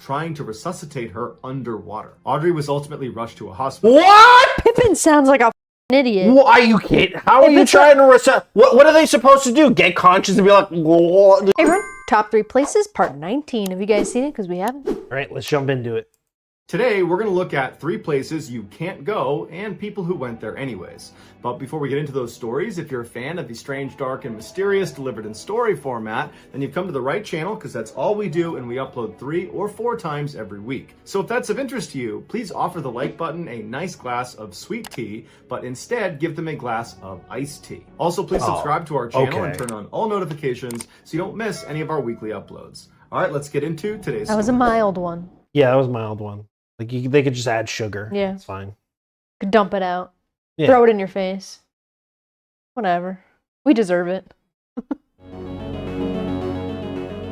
trying to resuscitate her underwater. Audrey was ultimately rushed to a hospital. What? Pippin sounds like a idiot. Why are you kidding? How are you trying to resuscitate? What are they supposed to do? Get conscious and be like, what? Hey everyone, top 3 places, part 19. Have you guys seen it? Because we haven't. All right, let's jump into it. Today, we're going to look at 3 places you can't go and people who went there anyways. But before we get into those stories, if you're a fan of the strange, dark, and mysterious delivered in story format, then you've come to the right channel because that's all we do and we upload 3 or 4 times every week. So if that's of interest to you, please offer the like button a nice glass of sweet tea, but instead give them a glass of iced tea. Also, please subscribe to our channel and turn on all notifications so you don't miss any of our weekly uploads. All right, let's get into today's That was a mild one. Yeah, that was a mild one. Like, they could just add sugar. Yeah. It's fine. Could dump it out. Yeah. Throw it in your face. Whatever. We deserve it.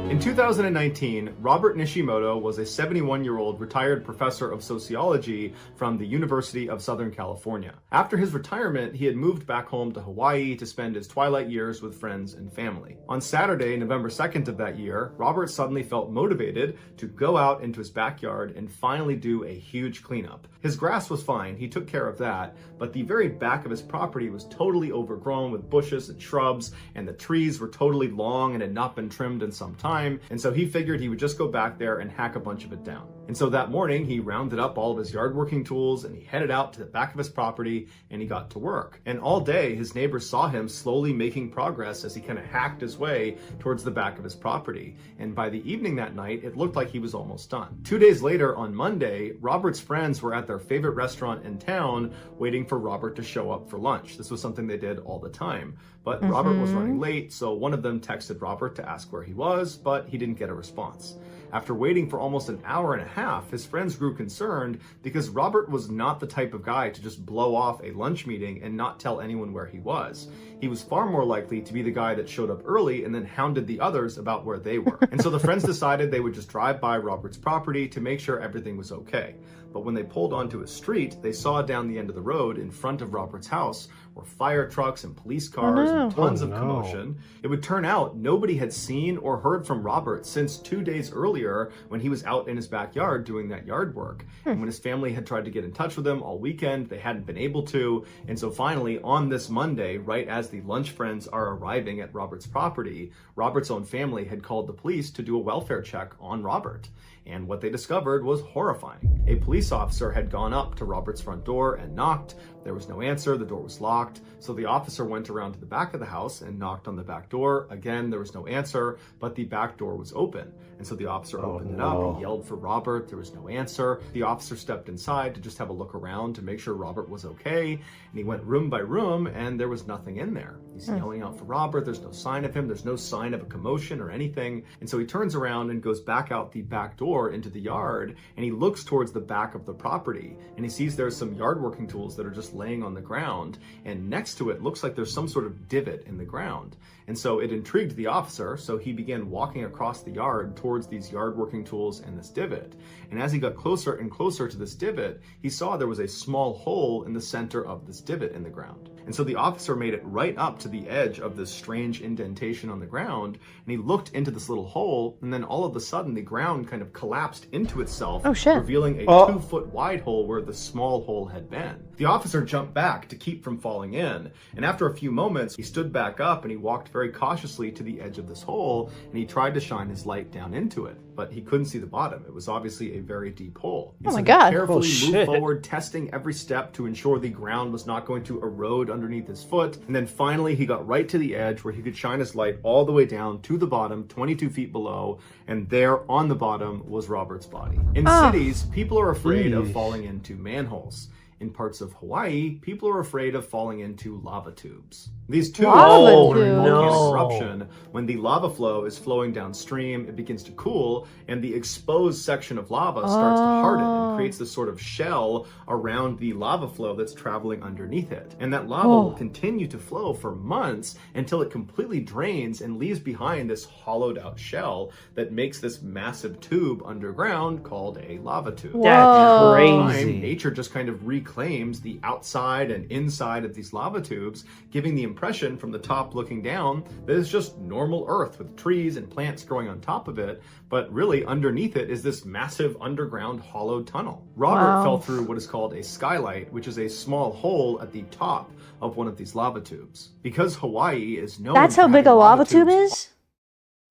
In 2019, Robert Nishimoto was a 71-year-old retired professor of sociology from the University of Southern California. After his retirement, he had moved back home to Hawaii to spend his twilight years with friends and family. On Saturday, November 2nd of that year, Robert suddenly felt motivated to go out into his backyard and finally do a huge cleanup. His grass was fine, he took care of that, but the very back of his property was totally overgrown with bushes and shrubs, and the trees were totally long and had not been trimmed in some time, and so he figured he would just go back there and hack a bunch of it down. And so that morning, he rounded up all of his yard working tools and he headed out to the back of his property and he got to work. And all day, his neighbors saw him slowly making progress as he kind of hacked his way towards the back of his property. And by the evening that night, it looked like he was almost done. 2 days later, on Monday, Robert's friends were at their favorite restaurant in town waiting for Robert to show up for lunch. This was something they did all the time. But Robert was running late, so one of them texted Robert to ask where he was, but he didn't get a response. After waiting for almost an hour and a half, his friends grew concerned because Robert was not the type of guy to just blow off a lunch meeting and not tell anyone where he was. He was far more likely to be the guy that showed up early and then hounded the others about where they were. And so the friends decided they would just drive by Robert's property to make sure everything was okay. But when they pulled onto a street, they saw down the end of the road in front of Robert's house were fire trucks and police cars and tons of commotion. It would turn out nobody had seen or heard from Robert since 2 days earlier when he was out in his backyard doing that yard work. And when his family had tried to get in touch with him all weekend, they hadn't been able to. And so finally, on this Monday, right as the lunch friends are arriving at Robert's property, Robert's own family had called the police to do a welfare check on Robert. And what they discovered was horrifying. A police officer had gone up to Robert's front door and knocked. There was no answer, the door was locked. So the officer went around to the back of the house and knocked on the back door. Again, there was no answer, but the back door was open. And so the officer opened it up and yelled for Robert. There was no answer. The officer stepped inside to just have a look around to make sure Robert was okay. And he went room by room and there was nothing in there. He's yelling out for Robert. There's no sign of him. There's no sign of a commotion or anything. And so he turns around and goes back out the back door into the yard and he looks towards the back of the property and he sees there's some yard working tools that are just laying on the ground, and next to it looks like there's some sort of divot in the ground. And so it intrigued the officer, so he began walking across the yard towards these yard working tools and this divot. And as he got closer and closer to this divot, he saw there was a small hole in the center of this divot in the ground. And so the officer made it right up to the edge of this strange indentation on the ground, and he looked into this little hole, and then all of a sudden the ground kind of collapsed into itself, revealing a 2-foot wide hole where the small hole had been. The officer jumped back to keep from falling in, and after a few moments, he stood back up and he walked very cautiously to the edge of this hole, and he tried to shine his light down into it, but he couldn't see the bottom. It was obviously a very deep hole. And oh my so God. He carefully moved forward, testing every step to ensure the ground was not going to erode underneath his foot, and then finally he got right to the edge where he could shine his light all the way down to the bottom, 22 feet below, and there on the bottom was Robert's body. In cities, people are afraid of falling into manholes. In parts of Hawaii, people are afraid of falling into lava tubes. These tubes form during volcanic eruption. When the lava flow is flowing downstream, it begins to cool, and the exposed section of lava starts to harden and creates this sort of shell around the lava flow that's traveling underneath it. And that lava will continue to flow for months until it completely drains and leaves behind this hollowed out shell that makes this massive tube underground called a lava tube. That's crazy. Nature just kind of reclaims the outside and inside of these lava tubes, giving the impression from the top looking down that it's just normal Earth with trees and plants growing on top of it, but really underneath it is this massive underground hollow tunnel. Robert fell through what is called a skylight, which is a small hole at the top of one of these lava tubes. Because Hawaii is known That's for how big a having lava tube tubes- is?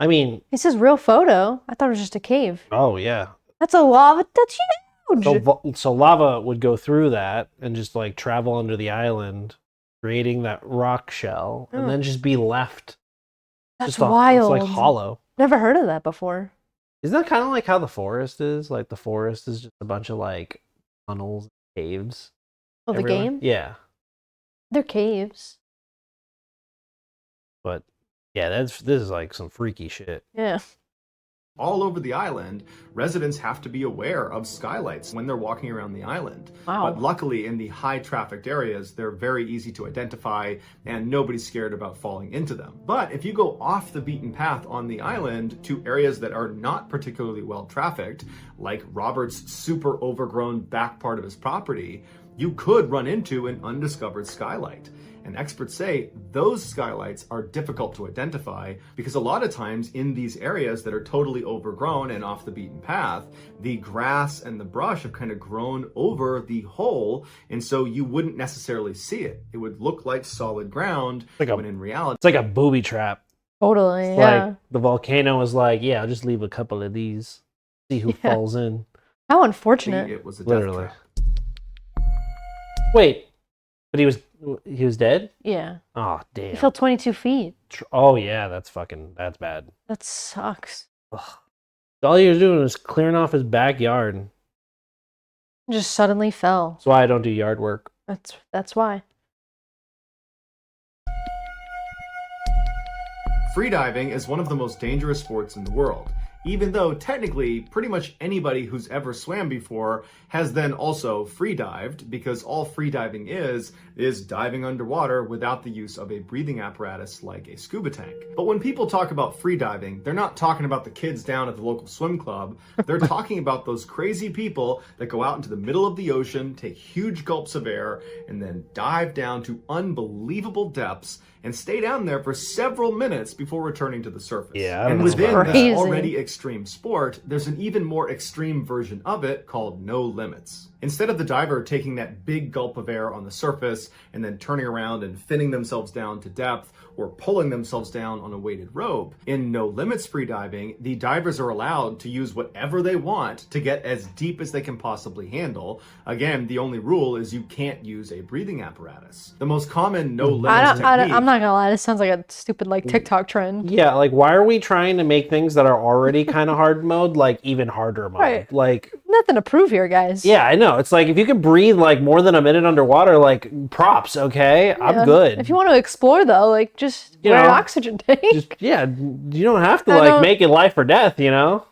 I mean, It says real photo. I thought it was just a cave. oh yeah. That's a lava. That's huge. So lava would go through that and just like travel under the island, creating that rock shell, and then just be left. That's just wild. It's like hollow. Never heard of that before. Isn't that kind of like how the forest is? Like the forest is just a bunch of like tunnels, caves. Oh, the everywhere? game? Yeah, They're caves. but yeah, this is like some freaky shit. Yeah. All over the island, residents have to be aware of skylights when they're walking around the island. Wow. But luckily, in the high trafficked areas, they're very easy to identify and nobody's scared about falling into them. But if you go off the beaten path on the island to areas that are not particularly well trafficked, like Robert's super overgrown back part of his property, you could run into an undiscovered skylight. And experts say those skylights are difficult to identify because a lot of times in these areas that are totally overgrown and off the beaten path, the grass and the brush have kind of grown over the hole, and so you wouldn't necessarily see it. It would look like solid ground, Like a- when in reality, It's like a booby trap. Totally. It's Yeah. like the volcano was like, yeah, I'll just leave a couple of these, see who Yeah. falls in. How unfortunate. it was a death Literally. trap. Wait, but he was dead? Yeah. Oh He damn. fell 22 feet. Oh yeah, that's bad. That sucks. Ugh. All he was doing was clearing off his backyard. Just suddenly fell. That's why I don't do yard work. That's why. Freediving is one of the most dangerous sports in the world, even though technically pretty much anybody who's ever swam before has then also freedived, because all freediving is diving underwater without the use of a breathing apparatus like a scuba tank. But when people talk about freediving, they're not talking about the kids down at the local swim club. They're talking about those crazy people that go out into the middle of the ocean, take huge gulps of air, and then dive down to unbelievable depths and stay down there for several minutes before returning to the surface. Yeah, I don't and know within about Crazy. this already extreme sport, there's an even more extreme version of it called no limits. Instead of the diver taking that big gulp of air on the surface and then turning around and finning themselves down to depth or pulling themselves down on a weighted rope, in no limits freediving, the divers are allowed to use whatever they want to get as deep as they can possibly handle. Again, the only rule is you can't use a breathing apparatus. The most common no limits technique. I'm not gonna lie. This sounds like a stupid like TikTok trend. Yeah, like why are we trying to make things that are already kind of hard mode like even harder mode? Right. Like, Nothing to prove here, guys. yeah, I know. It's like if you can breathe like more than a minute underwater, like props, okay? Yeah. I'm good. If you want to explore, though, like just You wear an know, oxygen tank. Just yeah, you don't have to I like don't- make it life or death, you know?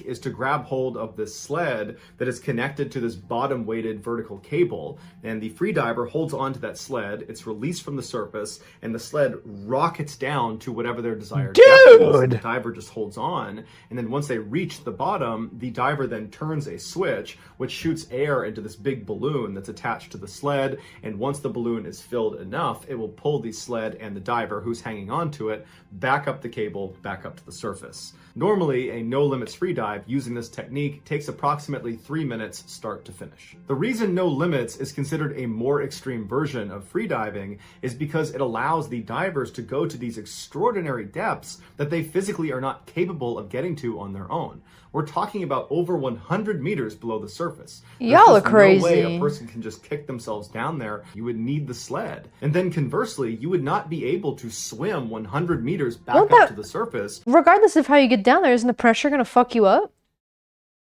Is to grab hold of this sled that is connected to this bottom weighted vertical cable, and the freediver holds onto that sled. It's released from the surface and the sled rockets down to whatever their desired depth is. Dude! The diver just holds on, and then once they reach the bottom, the diver then turns a switch which shoots air into this big balloon that's attached to the sled, and once the balloon is filled enough, it will pull the sled and the diver who's hanging onto it back up the cable, back up to the surface. Normally, a no limits freedive using this technique takes approximately 3 minutes start to finish. The reason no limits is considered a more extreme version of freediving is because it allows the divers to go to these extraordinary depths that they physically are not capable of getting to on their own. We're talking about over 100 meters below the surface. There's Y'all are just no way crazy. a person can just kick themselves down there. You would need the sled. And then conversely, you would not be able to swim 100 meters back Won't up that- to the surface. Regardless of how you get down there, isn't the pressure gonna fuck you up?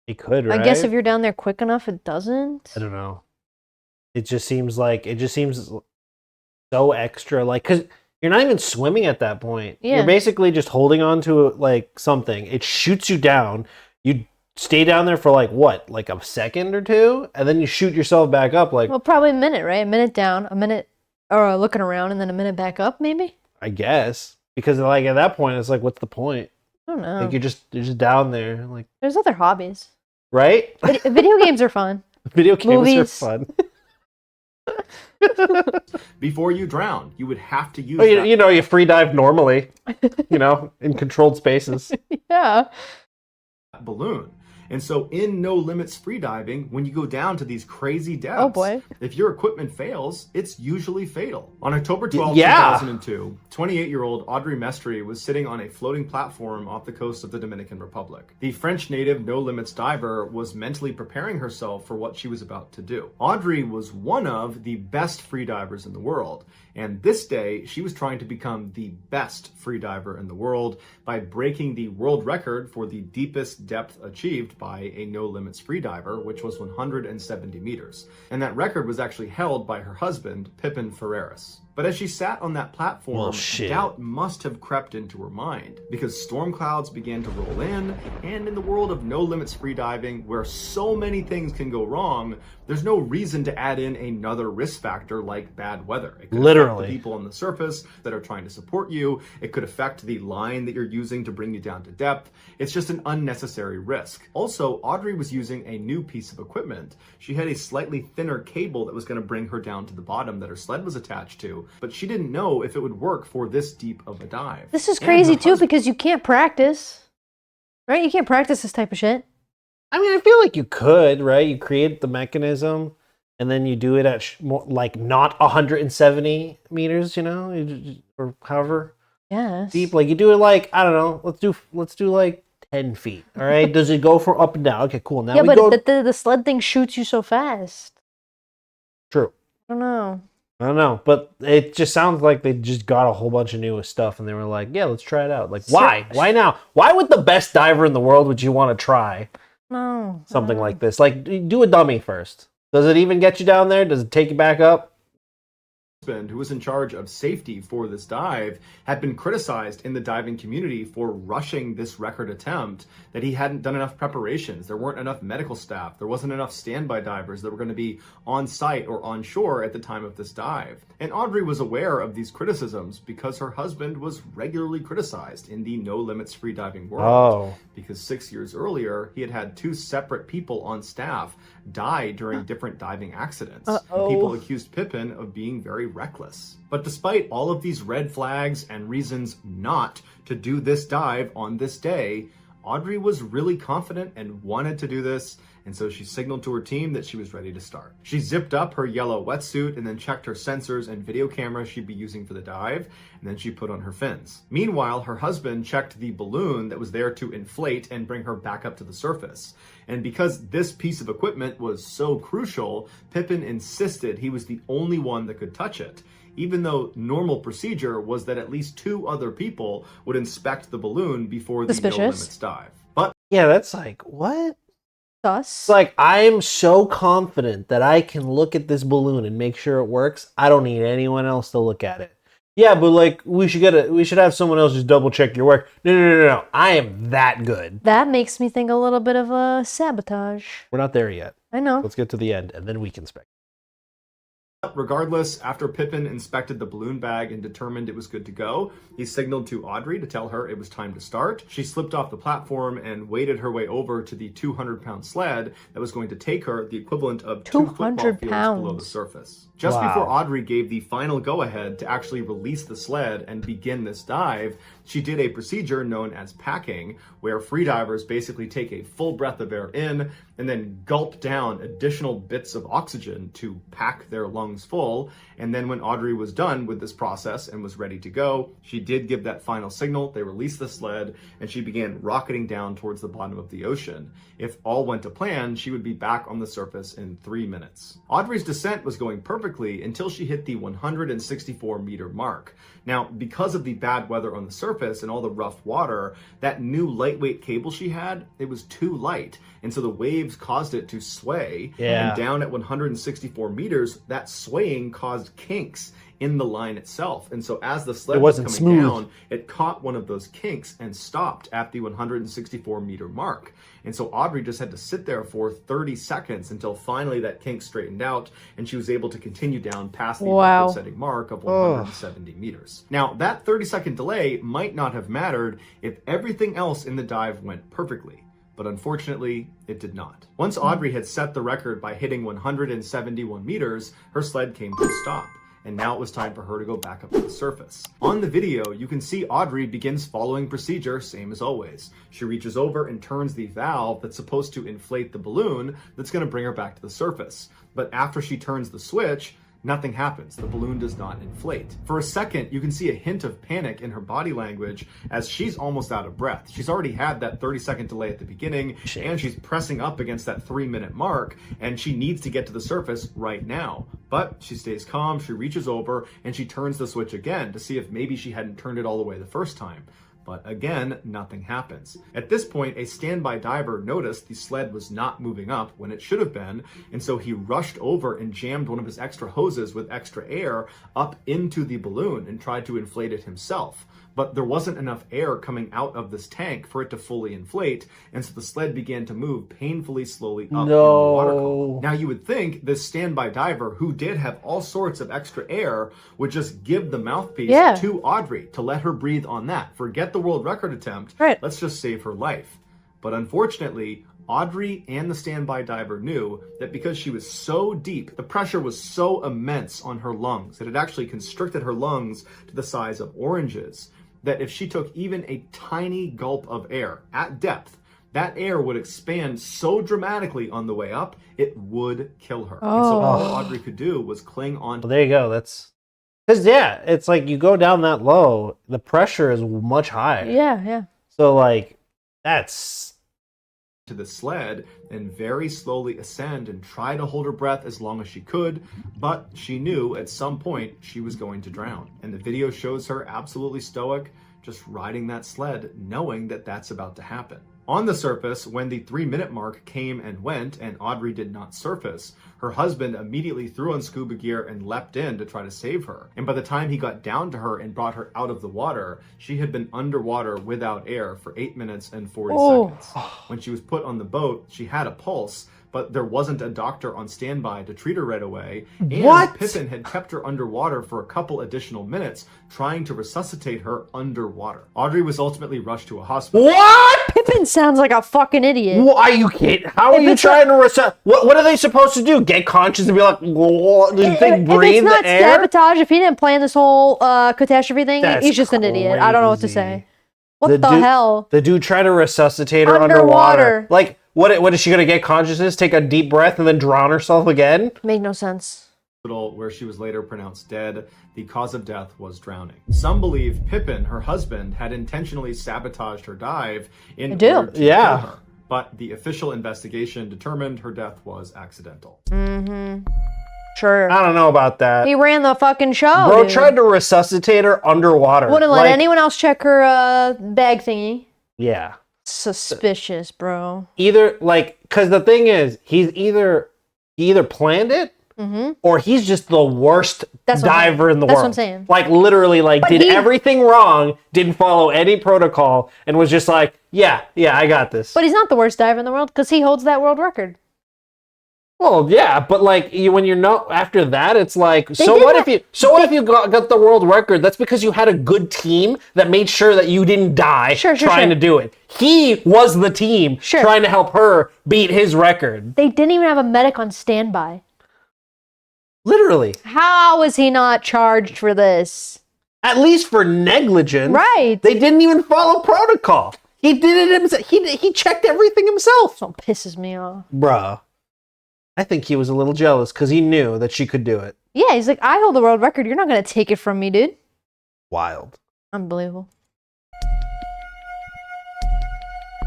It could, right? I guess if you're down there quick enough, it doesn't. I don't know. It just seems so extra, like because you're not even swimming at that point. Yeah. You're basically just holding on to like something. It shoots you down. You stay down there for like what, like a second or two, and then you shoot yourself back up. Like Well, probably a minute, right? A minute down, a minute, or looking around, and then a minute back up, maybe. I guess because like at that point, it's like, what's the point? I don't know. Like you're just down there, like There's other hobbies. right? Video games are fun. Video games Movies. are fun. Before you drown, you would have to use Well, that you free dive normally, in controlled spaces. Yeah. balloon. And so in no limits freediving, when you go down to these crazy depths, Oh, boy. if your equipment fails, it's usually fatal. On October 12, Yeah. 2002, 28-year-old Audrey Mestre was sitting on a floating platform off the coast of the Dominican Republic. The French native no limits diver was mentally preparing herself for what she was about to do. Audrey was one of the best freedivers in the world, and this day she was trying to become the best freediver in the world by breaking the world record for the deepest depth achieved by a no limits freediver, which was 170 meters. And that record was actually held by her husband, Pippin Ferreras. But as she sat on that platform, Well, shit. doubt must have crept into her mind, because storm clouds began to roll in, and in the world of no limits freediving, where so many things can go wrong, there's no reason to add in another risk factor like bad weather. It could Literally. affect the people on the surface that are trying to support you. It could affect the line that you're using to bring you down to depth. It's just an unnecessary risk. Also, Audrey was using a new piece of equipment. She had a slightly thinner cable that was going to bring her down to the bottom that her sled was attached to, but she didn't know if it would work for this deep of a dive. This is And crazy her too husband- because you can't practice. Right? You can't practice this type of shit. I mean, I feel like you could, right? You create the mechanism, and then you do it at more, like not 170 meters, or however Yes. deep. Like you do it like, I don't know. Let's do like 10 feet. All right. Does it go from up and down? Okay, cool. Now Yeah, we but go. the sled thing shoots you so fast. True. I don't know. I don't know, but it just sounds like they just got a whole bunch of new stuff, and they were like, "Yeah, let's try it out." Like, why? Why now? Why would the best diver in the world would you want to try No. something like this? Like, do a dummy first. Does it even get you down there? Does it take you back up? Who was in charge of safety for this dive, had been criticized in the diving community for rushing this record attempt, that he hadn't done enough preparations. There weren't enough medical staff. There wasn't enough standby divers that were going to be on site or on shore at the time of this dive. And Audrey was aware of these criticisms because her husband was regularly criticized in the no limits freediving world. Oh. Because 6 years earlier, he had had two separate people on staff die during different diving accidents. And people accused Pippin of being very reckless. But despite all of these red flags and reasons not to do this dive on this day, Audrey was really confident and wanted to do this, and so she signaled to her team that she was ready to start. She zipped up her yellow wetsuit and then checked her sensors and video camera she'd be using for the dive, and then she put on her fins. Meanwhile, her husband checked the balloon that was there to inflate and bring her back up to the surface. And because this piece of equipment was so crucial, Pippin insisted he was the only one that could touch it, even though normal procedure was that at least two other people would inspect the balloon before the no limits dive. But Yeah, that's like, what? Sus. It's like, I'm so confident that I can look at this balloon and make sure it works. I don't need anyone else to look at it. Yeah, but like, we should have someone else just double check your work. No. I am that good. That makes me think a little bit of a sabotage. We're not there yet. I know. Let's get to the end, and then we can spec. regardless, after Pippin inspected the balloon bag and determined it was good to go, he signaled to Audrey to tell her it was time to start. She slipped off the platform and waded her way over to the 200-pound sled that was going to take her the equivalent of 2 football fields below the surface. Just before Audrey gave the final go-ahead to actually release the sled and begin this dive, she did a procedure known as packing, where freedivers basically take a full breath of air in and then gulp down additional bits of oxygen to pack their lungs full. And then when Audrey was done with this process and was ready to go, she did give that final signal. They released the sled and she began rocketing down towards the bottom of the ocean. If all went to plan, she would be back on the surface in 3 minutes. Audrey's descent was going perfectly until she hit the 164-meter mark. Now, because of the bad weather on the surface and all the rough water, that new lightweight cable she had, it was too light. And so the waves caused it to sway. And down at 164 meters, that swaying caused kinks in the line itself. And so as the sled was coming down, it caught one of those kinks and stopped at the 164-meter mark. And so Audrey just had to sit there for 30 seconds until finally that kink straightened out and she was able to continue down past the record-setting mark of 170 meters. Now, that 30-second delay might not have mattered if everything else in the dive went perfectly. but unfortunately, it did not. Once Audrey had set the record by hitting 171 meters, her sled came to a stop, and now it was time for her to go back up to the surface. On the video, you can see Audrey begins following procedure, same as always. She reaches over and turns the valve that's supposed to inflate the balloon that's going to bring her back to the surface. But after she turns the switch, nothing happens. The balloon does not inflate. For a second, you can see a hint of panic in her body language as she's almost out of breath. She's already had that 30-second delay at the beginning, and she's pressing up against that 3-minute mark, and she needs to get to the surface right now. But she stays calm, she reaches over, and she turns the switch again to see if maybe she hadn't turned it all the way the first time. But again, nothing happens. At this point, a standby diver noticed the sled was not moving up when it should have been, and so he rushed over and jammed one of his extra hoses with extra air up into the balloon and tried to inflate it himself. But there wasn't enough air coming out of this tank for it to fully inflate, and so the sled began to move painfully slowly up in the water column. Now you would think this standby diver, who did have all sorts of extra air, would just give the mouthpiece to Audrey to let her breathe on that. Forget the world record attempt, let's just save her life. But unfortunately, Audrey and the standby diver knew that because she was so deep, the pressure was so immense on her lungs that it actually constricted her lungs to the size of oranges, that if she took even a tiny gulp of air at depth, that air would expand so dramatically on the way up, it would kill her. And so all Audrey could do was cling on to. Well, there you go. That's because, yeah, it's like you go down that low, the pressure is much higher. Yeah. So, like, that's to the sled and very slowly ascend and try to hold her breath as long as she could, but she knew at some point she was going to drown. And the video shows her absolutely stoic, just riding that sled, knowing that that's about to happen. On the surface, when the 3-minute mark came and went and Audrey did not surface, her husband immediately threw on scuba gear and leapt in to try to save her. And by the time he got down to her and brought her out of the water, she had been underwater without air for 8 minutes and 40 seconds. When she was put on the boat, she had a pulse, but there wasn't a doctor on standby to treat her right away. And Pippin had kept her underwater for a couple additional minutes, trying to resuscitate her underwater. Audrey was ultimately rushed to a hospital. What? Pippin sounds like a fucking idiot. Are you kidding? How are you trying to resuscitate? What are they supposed to do? Get conscious and be like, do you think breathe the air? If it's not sabotage, if he didn't plan this whole catastrophe thing, he's just an idiot. I don't know what to say. What the hell? The dude tried to resuscitate her underwater. Like, what is she gonna get consciousness, take a deep breath, and then drown herself again? Made no sense. Where she was later pronounced dead. The cause of death was drowning. Some believe Pippin, her husband, had intentionally sabotaged her dive in order to kill her. But the official investigation determined her death was accidental. Sure. I don't know about that. He ran the fucking show. Bro tried to resuscitate her underwater. Wouldn't let anyone else check her bag thingy. Yeah. Suspicious, bro. Either, like, because the thing is, he either planned it, or he's just the worst diver in the world. That's what I'm saying. Like, literally, like, did everything wrong, didn't follow any protocol, and was just like, yeah, I got this. But he's not the worst diver in the world, because he holds that world record. Well, yeah, but like when you're not after that, it's like what if you got the world record? That's because you had a good team that made sure that you didn't die trying to do it. He was the team trying to help her beat his record. They didn't even have a medic on standby. Literally. How is he not charged for this? At least for negligence. Right. They didn't even follow protocol. He did it himself. He checked everything himself. So pisses me off. Bruh. I think he was a little jealous because he knew that she could do it. Yeah, he's like, I hold the world record. You're not going to take it from me, dude. Wild. Unbelievable.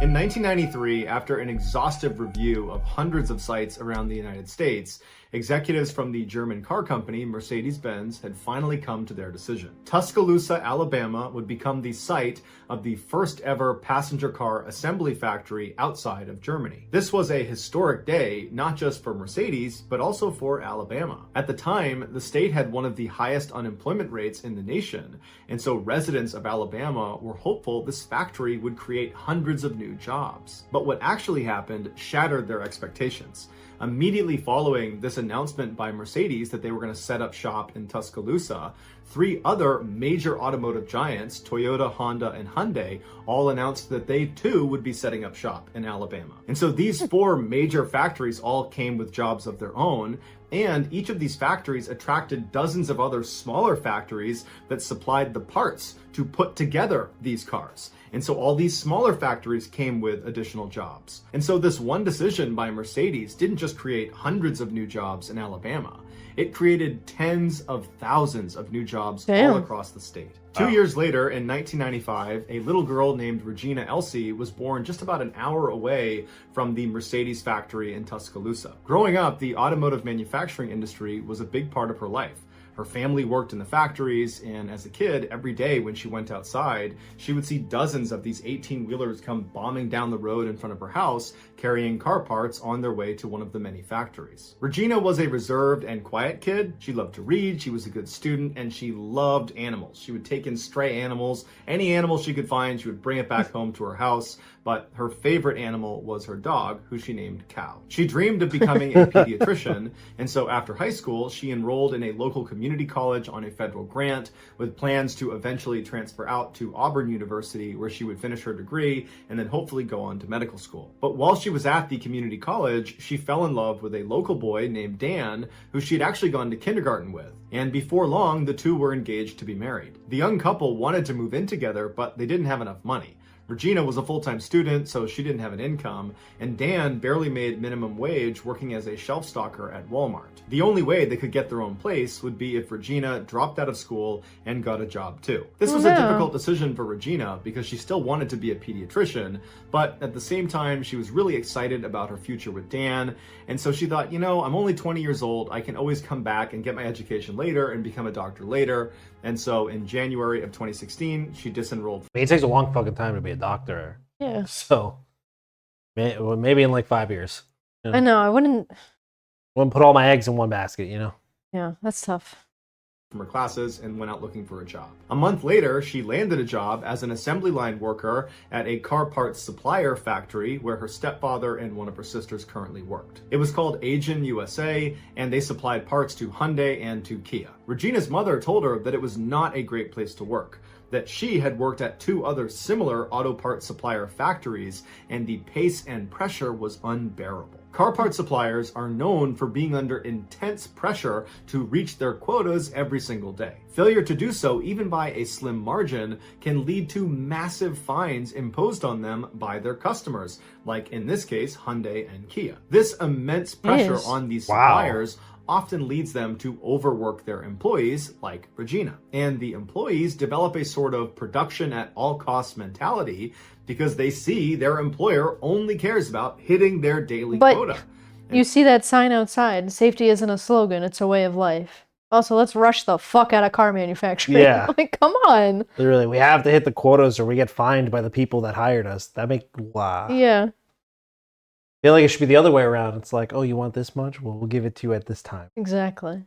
In 1993, after an exhaustive review of hundreds of sites around the United States, executives from the German car company Mercedes-Benz had finally come to their decision. Tuscaloosa, Alabama would become the site of the first ever passenger car assembly factory outside of Germany. This was a historic day, not just for Mercedes, but also for Alabama. At the time, the state had one of the highest unemployment rates in the nation, and so residents of Alabama were hopeful this factory would create hundreds of new new jobs. But what actually happened shattered their expectations. Immediately following this announcement by Mercedes that they were going to set up shop in Tuscaloosa, 3 other major automotive giants, Toyota, Honda, and Hyundai, all announced that they too would be setting up shop in Alabama. And so these 4 major factories all came with jobs of their own, and each of these factories attracted dozens of other smaller factories that supplied the parts to put together these cars. And so all these smaller factories came with additional jobs. And so this one decision by Mercedes didn't just create hundreds of new jobs in Alabama. It created tens of thousands of new jobs all across the state. 2 years later, in 1995, a little girl named Regina Elsie was born just about an hour away from the Mercedes factory in Tuscaloosa. Growing up, the automotive manufacturing industry was a big part of her life. Her family worked in the factories, and as a kid, every day when she went outside, she would see dozens of these 18-wheelers come bombing down the road in front of her house, carrying car parts on their way to one of the many factories. Regina was a reserved and quiet kid. She loved to read, she was a good student, and she loved animals. She would take in stray animals. Any animal she could find, she would bring it back home to her house, but her favorite animal was her dog, who she named Cow. She dreamed of becoming a pediatrician, and so after high school, she enrolled in a local community college on a federal grant with plans to eventually transfer out to Auburn University, where she would finish her degree and then hopefully go on to medical school. But while she was at the community college, she fell in love with a local boy named Dan, who she had actually gone to kindergarten with. And before long, the two were engaged to be married. The young couple wanted to move in together, but they didn't have enough money. Regina was a full-time student, so she didn't have an income, and Dan barely made minimum wage working as a shelf stocker at Walmart. The only way they could get their own place would be if Regina dropped out of school and got a job too. This was a difficult decision for Regina because she still wanted to be a pediatrician, but at the same time, she was really excited about her future with Dan, and so she thought, you know, I'm only 20 years old, I can always come back and get my education later and become a doctor later. And so in January of 2016, she disenrolled. I mean, it takes a long fucking time to be a doctor. Yeah. So maybe in like 5 years. You know? I know. I wouldn't put all my eggs in one basket, you know? Yeah, that's tough. From her classes and went out looking for a job. A month later, she landed a job as an assembly line worker at a car parts supplier factory where her stepfather and one of her sisters currently worked. It was called Agin USA, and they supplied parts to Hyundai and to Kia. Regina's mother told her that it was not a great place to work, that she had worked at 2 other similar auto parts supplier factories, and the pace and pressure was unbearable. Car parts suppliers are known for being under intense pressure to reach their quotas every single day. Failure to do so, even by a slim margin, can lead to massive fines imposed on them by their customers, like in this case, Hyundai and Kia. This immense pressure on these suppliers often leads them to overwork their employees, like Regina. And the employees develop a sort of production at all costs mentality because they see their employer only cares about hitting their daily quota. You see that sign outside, safety isn't a slogan, it's a way of life. Also, let's rush the fuck out of car manufacturing. Yeah. Like, come on. Literally, we have to hit the quotas or we get fined by the people that hired us. Wow. Yeah. I feel like it should be the other way around. It's like, oh, you want this much? Well, we'll give it to you at this time. Exactly.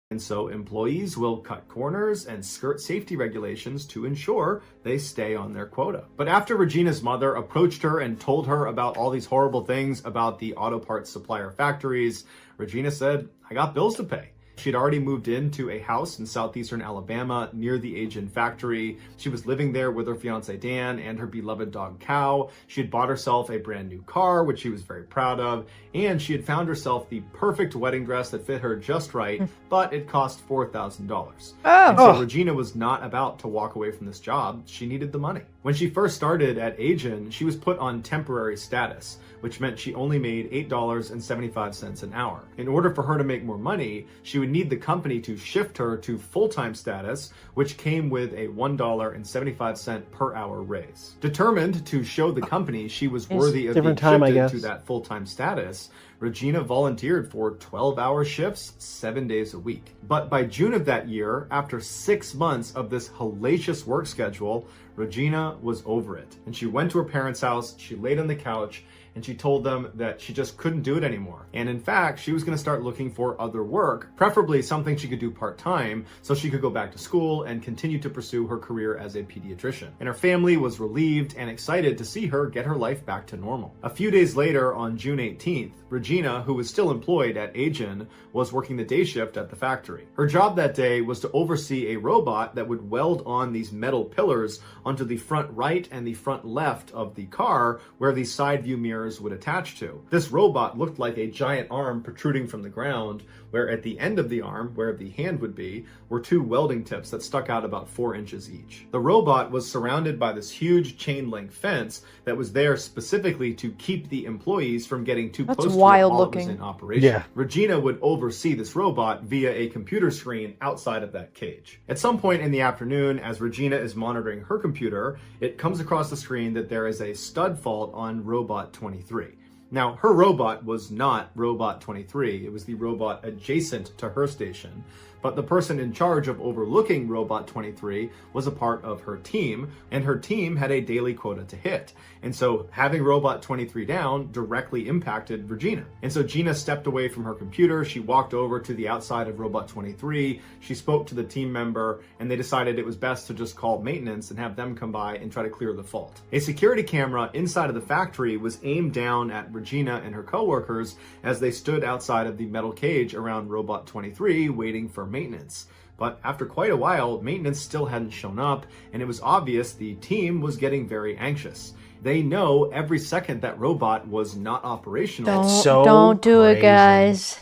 And so employees will cut corners and skirt safety regulations to ensure they stay on their quota. But after Regina's mother approached her and told her about all these horrible things about the auto parts supplier factories, Regina said, I got bills to pay. She'd already moved into a house in southeastern Alabama near the Agin factory. She was living there with her fiance Dan and her beloved dog Cow. She had bought herself a brand new car, which she was very proud of, and she had found herself the perfect wedding dress that fit her just right, but it cost $4,000. And so Regina was not about to walk away from this job. She needed the money. When she first started at Agin, she was put on temporary status, which meant she only made $8.75 an hour. In order for her to make more money, she would need the company to shift her to full-time status, which came with a $1.75 per hour raise. Determined to show the company she was worthy of being shifted to that full-time status, Regina volunteered for 12-hour shifts, 7 days a week. But by June of that year, after 6 months of this hellacious work schedule, Regina was over it. And she went to her parents' house, she laid on the couch, and she told them that she just couldn't do it anymore. And in fact, she was going to start looking for other work, preferably something she could do part-time so she could go back to school and continue to pursue her career as a pediatrician. And her family was relieved and excited to see her get her life back to normal. A few days later, on June 18th, Regina, who was still employed at Agen, was working the day shift at the factory. Her job that day was to oversee a robot that would weld on these metal pillars onto the front right and the front left of the car where the side view mirrors would attach to. This robot looked like a giant arm protruding from the ground, where at the end of the arm, where the hand would be, were two welding tips that stuck out about 4 inches each. The robot was surrounded by this huge chain link fence that was there specifically to keep the employees from getting too close to it while it was in operation. Yeah. Regina would oversee this robot via a computer screen outside of that cage. At some point in the afternoon, as Regina is monitoring her computer, it comes across the screen that there is a stud fault on robot 23. Now, her robot was not robot 23. It was the robot adjacent to her station. But the person in charge of overlooking robot 23 was a part of her team, and her team had a daily quota to hit. And so having robot 23 down directly impacted Regina. And so Gina stepped away from her computer. She walked over to the outside of robot 23. She spoke to the team member, and they decided it was best to just call maintenance and have them come by and try to clear the fault. A security camera inside of the factory was aimed down at Regina and her coworkers as they stood outside of the metal cage around robot 23 waiting for maintenance. But after quite a while, maintenance still hadn't shown up, and it was obvious the team was getting very anxious. They know every second that robot was not operational. Don't do it, guys.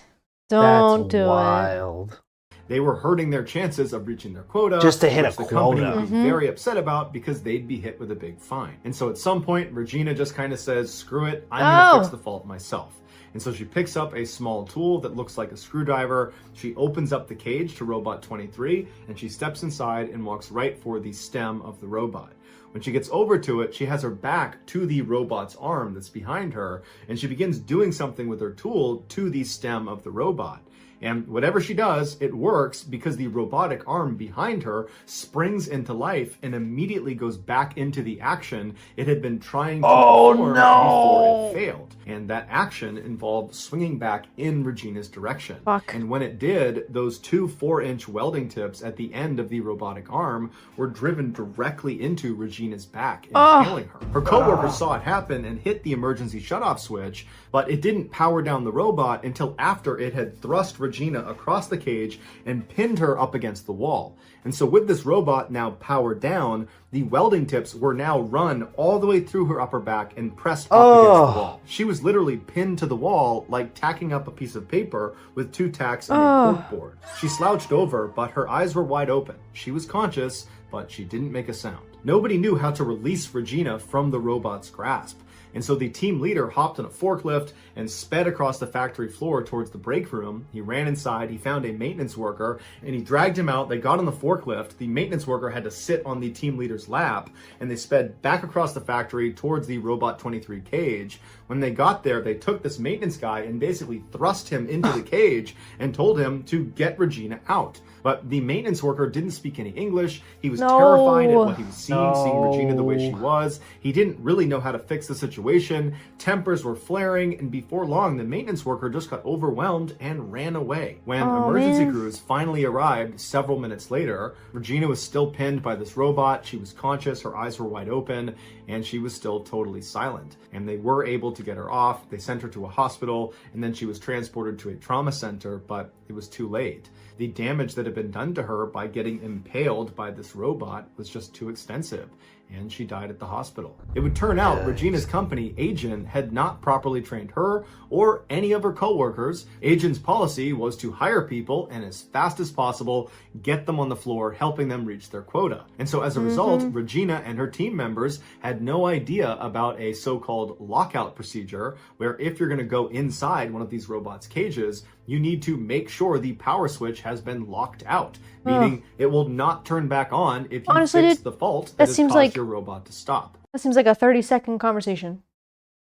Don't do wild. They were hurting their chances of reaching their quota. Just to hit a the quota. company would be very upset about because they'd be hit with a big fine. And so at some point, Regina just kind of says, screw it, I'm going to fix the fault myself. And so she picks up a small tool that looks like a screwdriver. She opens up the cage to robot 23, and she steps inside and walks right for the stem of the robot. When she gets over to it, she has her back to the robot's arm that's behind her, and she begins doing something with her tool to the stem of the robot. And whatever she does, it works because the robotic arm behind her springs into life and immediately goes back into the action it had been trying to perform before it failed. And that action involved swinging back in Regina's direction. And when it did, those two 4-inch welding tips at the end of the robotic arm were driven directly into Regina's back, impaling her. Her coworker saw it happen and hit the emergency shutoff switch, but it didn't power down the robot until after it had thrust Regina across the cage and pinned her up against the wall. And so with this robot now powered down, the welding tips were now run all the way through her upper back and pressed up against the wall. She was literally pinned to the wall like tacking up a piece of paper with 2 tacks and a corkboard. She slouched over, but her eyes were wide open. She was conscious, but she didn't make a sound. Nobody knew how to release Regina from the robot's grasp. And so the team leader hopped on a forklift and sped across the factory floor towards the break room. He ran inside, he found a maintenance worker, and he dragged him out. They got on the forklift. The maintenance worker had to sit on the team leader's lap, and they sped back across the factory towards the Robot 23 cage. When they got there, they took this maintenance guy and basically thrust him into the cage and told him to get Regina out. But the maintenance worker didn't speak any English. He was terrified at what he was seeing Regina the way she was. He didn't really know how to fix the situation. Tempers were flaring, and before long, the maintenance worker just got overwhelmed and ran away. When emergency crews finally arrived several minutes later, Regina was still pinned by this robot. She was conscious, her eyes were wide open, and she was still totally silent. And they were able to get her off. They sent her to a hospital, and then she was transported to a trauma center, but it was too late. The damage that had been done to her by getting impaled by this robot was just too extensive, and she died at the hospital. It would turn out Regina's company, Agen, had not properly trained her or any of her coworkers. Agen's policy was to hire people and as fast as possible, get them on the floor, helping them reach their quota. And so as a result, Regina and her team members had no idea about a so-called lockout procedure, where if you're gonna go inside one of these robots' cages, you need to make sure the power switch has been locked out, meaning it will not turn back on if you fix the fault that has caused your robot to stop. That seems like a 30-second conversation.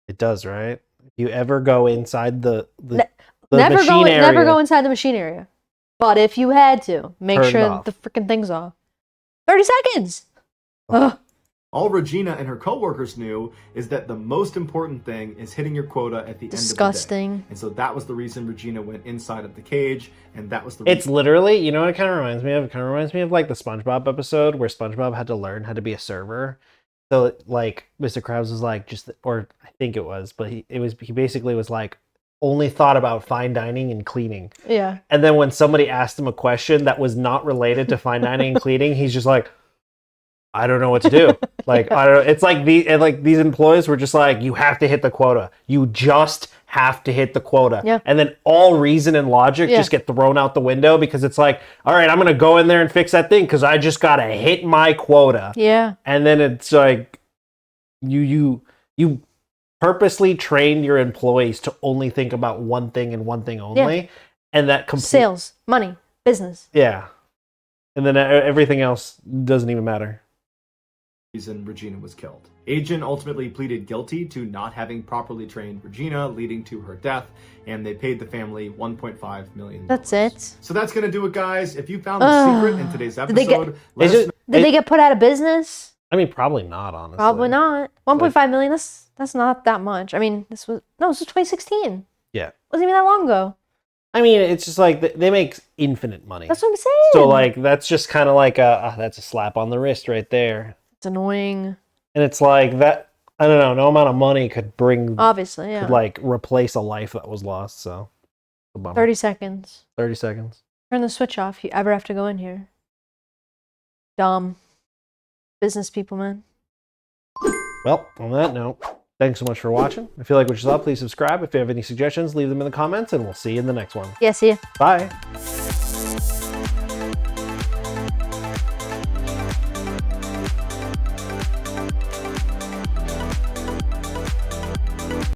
It does, right? If you ever go inside the never machine area, never go inside the machine area. But if you had to, make sure the freaking thing's off. 30 seconds! Ugh. All Regina and her coworkers knew is that the most important thing is hitting your quota at the end of the day. Disgusting. And so that was the reason Regina went inside of the cage, and that was the It's literally, you know what it kind of reminds me of? It kind of reminds me of like the SpongeBob episode where SpongeBob had to learn how to be a server. So like Mr. Krabs was like or I think it was, but he basically was like only thought about fine dining and cleaning. Yeah. And then when somebody asked him a question that was not related to fine dining and cleaning, he's just like, I don't know what to do. Like, I don't know. It's like these employees were just like, you have to hit the quota. You just have to hit the quota. Yeah. And then all reason and logic just get thrown out the window because it's like, all right, I'm going to go in there and fix that thing because I just got to hit my quota. Yeah. And then it's like, you purposely train your employees to only think about one thing and one thing only. Yeah. And that sales, money, business. Yeah. And then everything else doesn't even matter. Reason Regina was killed. Agent ultimately pleaded guilty to not having properly trained Regina, leading to her death, and they paid the family $1.5 million. That's it. So that's gonna do it, guys. If you found the secret in today's episode, did they get put out of business? I mean, probably not, honestly. Probably not. 1.5 million. That's not that much. I mean, this was 2016. Yeah, wasn't even that long ago. I mean, it's just like they make infinite money. That's what I'm saying. So like, that's just kind of like that's a slap on the wrist right there. It's annoying. And it's like that. I don't know. No amount of money could bring. Obviously, yeah. Could like replace a life that was lost. So. 30 seconds. 30 seconds. Turn the switch off if you ever have to go in here. Dumb. Business people, man. Well, on that note, thanks so much for watching. If you like what you saw, please subscribe. If you have any suggestions, leave them in the comments, and we'll see you in the next one. Yeah, see ya. Bye.